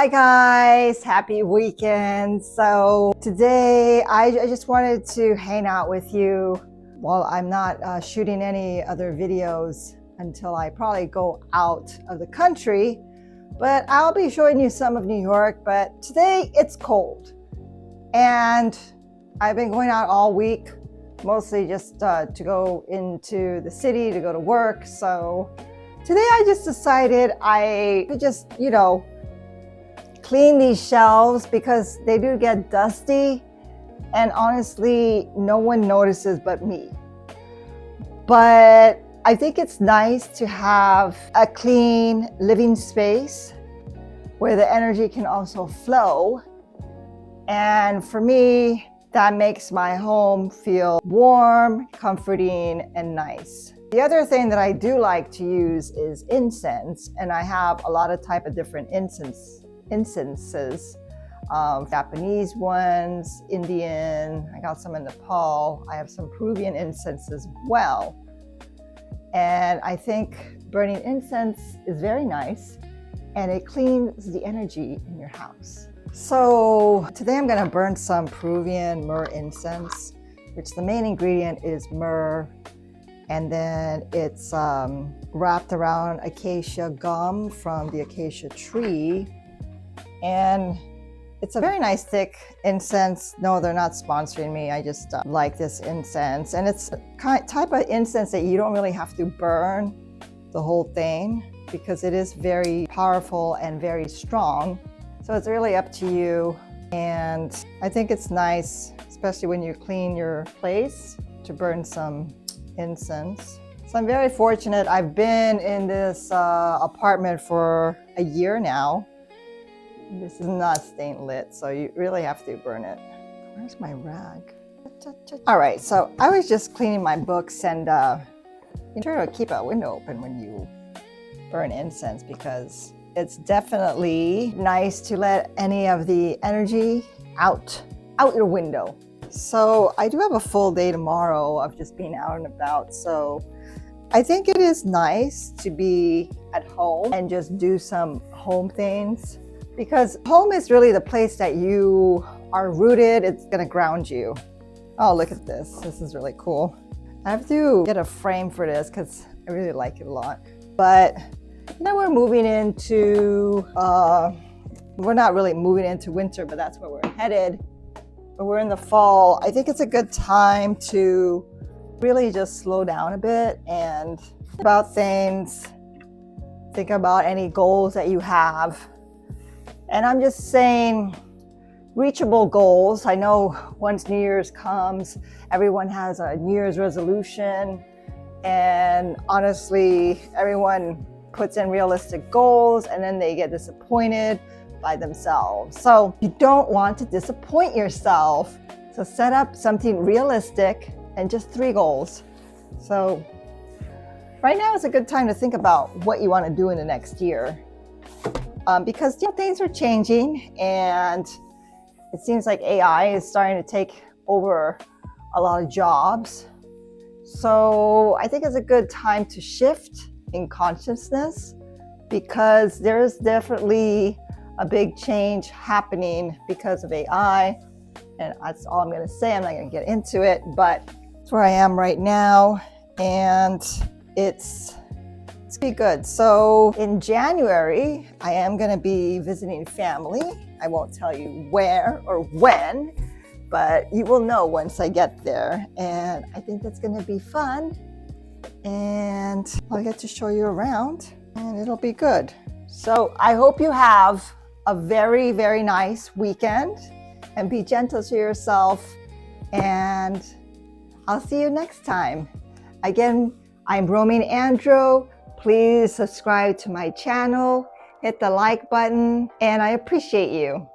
Hi guys, happy weekend. So today I just wanted to hang out with you while I'm not shooting any other videos until I probably go out of the country, but I'll be showing you some of New York. But today it's cold and I've been going out all week, mostly just to go into the city to go to work. So today I just decided I could just, clean these shelves because they do get dusty, and honestly no one notices but me. But I think it's nice to have a clean living space where the energy can also flow, and for me that makes my home feel warm, comforting, and nice. The other thing that I do like to use is incense, and I have a lot of type of different incenses, Japanese ones, Indian, I got some in Nepal, I have some Peruvian incense as well. And I think burning incense is very nice and it cleans the energy in your house. So today I'm gonna burn some Peruvian myrrh incense, which the main ingredient is myrrh, and then it's wrapped around acacia gum from the acacia tree. And it's a very nice thick incense. No, they're not sponsoring me. I just like this incense. And it's a type of incense that you don't really have to burn the whole thing because it is very powerful and very strong. So it's really up to you. And I think it's nice, especially when you clean your place, to burn some incense. So I'm very fortunate. I've been in this apartment for a year now. This is not staying lit, so you really have to burn it. Where's my rag? All right, so I was just cleaning my books, and you try to keep a window open when you burn incense because it's definitely nice to let any of the energy out your window. So I do have a full day tomorrow of just being out and about, so I think it is nice to be at home and just do some home things, because home is really the place that you are rooted. It's gonna ground you. Oh, look at this. This is really cool. I have to get a frame for this because I really like it a lot. But now we're moving into, we're not really moving into winter, but that's where we're headed. But we're in the fall. I think it's a good time to really just slow down a bit and think about things, think about any goals that you have. And I'm just saying reachable goals. I know once New Year's comes, everyone has a New Year's resolution. And honestly, everyone puts in realistic goals and then they get disappointed by themselves. So you don't want to disappoint yourself. So set up something realistic and just 3 goals. So right now is a good time to think about what you want to do in the next year. Because things are changing, and it seems like AI is starting to take over a lot of jobs. So I think it's a good time to shift in consciousness, because there is definitely a big change happening because of AI. And that's all I'm going to say. I'm not going to get into it, but it's where I am right now, and it's be good. So in January, I am going to be visiting family. I won't tell you where or when, but you will know once I get there. And I think that's going to be fun. And I'll get to show you around, and it'll be good. So I hope you have a very, very nice weekend, and be gentle to yourself. And I'll see you next time. Again, I'm RoamingAndro. Please subscribe to my channel, hit the like button, and I appreciate you.